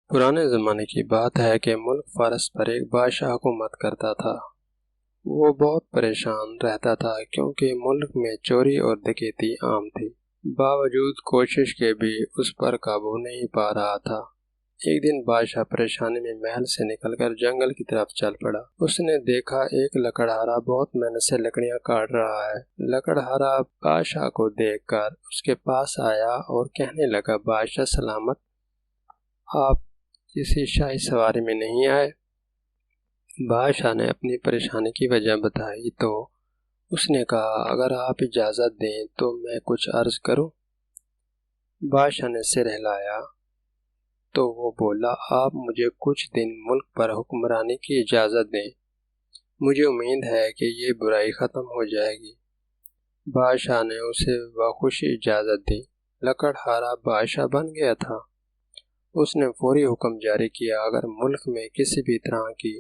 پرانے زمانے کی بات ہے کہ ملک فارس پر ایک بادشاہ حکومت کرتا تھا۔ وہ بہت پریشان رہتا تھا کیونکہ ملک میں چوری اور ڈکیتی عام تھی۔ باوجود کوشش کے بھی اس پر قابو نہیں پا رہا تھا۔ ایک دن بادشاہ پریشانی میں محل سے نکل کر جنگل کی طرف چل پڑا۔ اس نے دیکھا ایک لکڑہارا بہت محنت سے لکڑیاں کاٹ رہا ہے۔ لکڑہارا بادشاہ کو دیکھ کر اس کے پاس آیا اور کہنے لگا، بادشاہ سلامت، آپ کسی شاہی سواری میں نہیں آئے؟ بادشاہ نے اپنی پریشانی کی وجہ بتائی تو اس نے کہا، اگر آپ اجازت دیں تو میں کچھ عرض کروں؟ بادشاہ نے سر ہلایا تو وہ بولا، آپ مجھے کچھ دن ملک پر حکمرانی کی اجازت دیں، مجھے امید ہے کہ یہ برائی ختم ہو جائے گی۔ بادشاہ نے اسے بخوشی اجازت دی۔ لکڑہارا بادشاہ بن گیا تھا۔ اس نے فوری حکم جاری کیا، اگر ملک میں کسی بھی طرح کی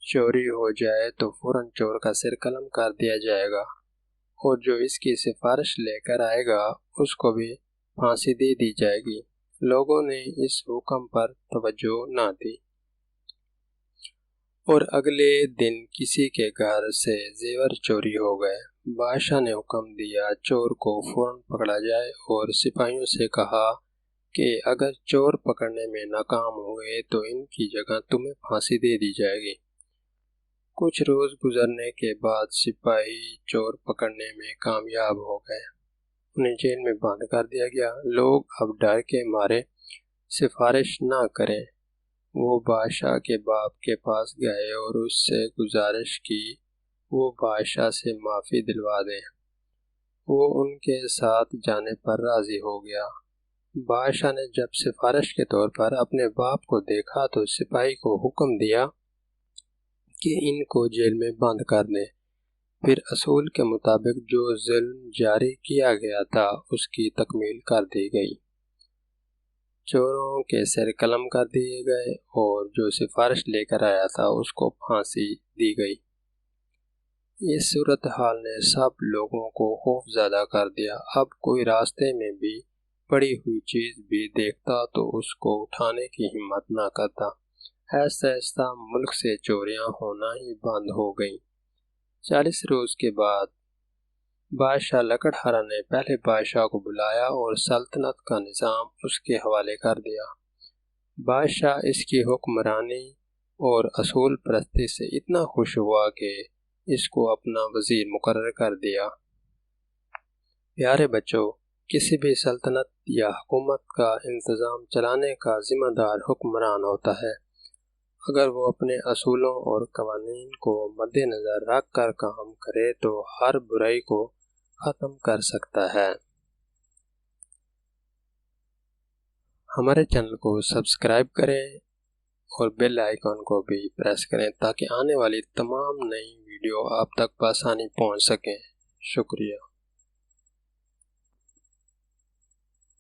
چوری ہو جائے تو فوراً چور کا سر قلم کر دیا جائے گا، اور جو اس کی سفارش لے کر آئے گا اس کو بھی پھانسی دے دی جائے گی۔ لوگوں نے اس حکم پر توجہ نہ دی، اور اگلے دن کسی کے گھر سے زیور چوری ہو گئے۔ بادشاہ نے حکم دیا، چور کو فوراً پکڑا جائے، اور سپاہیوں سے کہا کہ اگر چور پکڑنے میں ناکام ہوئے تو ان کی جگہ تمہیں پھانسی دے دی جائے گی۔ کچھ روز گزرنے کے بعد سپاہی چور پکڑنے میں کامیاب ہو گئے۔ انہیں جیل میں بند کر دیا گیا۔ لوگ اب ڈر کے مارے سفارش نہ کریں۔ وہ بادشاہ کے باپ کے پاس گئے اور اس سے گزارش کی وہ بادشاہ سے معافی دلوا دیں۔ وہ ان کے ساتھ جانے پر راضی ہو گیا۔ بادشاہ نے جب سفارش کے طور پر اپنے باپ کو دیکھا تو سپاہی کو حکم دیا کہ ان کو جیل میں بند کر دیں۔ پھر اصول کے مطابق جو ظلم جاری کیا گیا تھا اس کی تکمیل کر دی گئی۔ چوروں کے سر قلم کر دیے گئے اور جو سفارش لے کر آیا تھا اس کو پھانسی دی گئی۔ اس صورتحال نے سب لوگوں کو خوف زدہ کر دیا۔ اب کوئی راستے میں بھی پڑی ہوئی چیز بھی دیکھتا تو اس کو اٹھانے کی ہمت نہ کرتا۔ آہستہ آہستہ ملک سے چوریاں ہونا ہی بند ہو گئیں۔ 40 روز کے بعد بادشاہ لکڑہارا نے پہلے بادشاہ کو بلایا اور سلطنت کا نظام اس کے حوالے کر دیا۔ بادشاہ اس کی حکمرانی اور اصول پرستی سے اتنا خوش ہوا کہ اس کو اپنا وزیر مقرر کر دیا۔ پیارے بچوں، کسی بھی سلطنت یا حکومت کا انتظام چلانے کا ذمہ دار حکمران ہوتا ہے۔ اگر وہ اپنے اصولوں اور قوانین کو مد نظر رکھ کر کام کرے تو ہر برائی کو ختم کر سکتا ہے۔ ہمارے چینل کو سبسکرائب کریں اور بیل آئیکن کو بھی پریس کریں تاکہ آنے والی تمام نئی ویڈیو آپ تک بآسانی پہنچ سکیں۔ شکریہ۔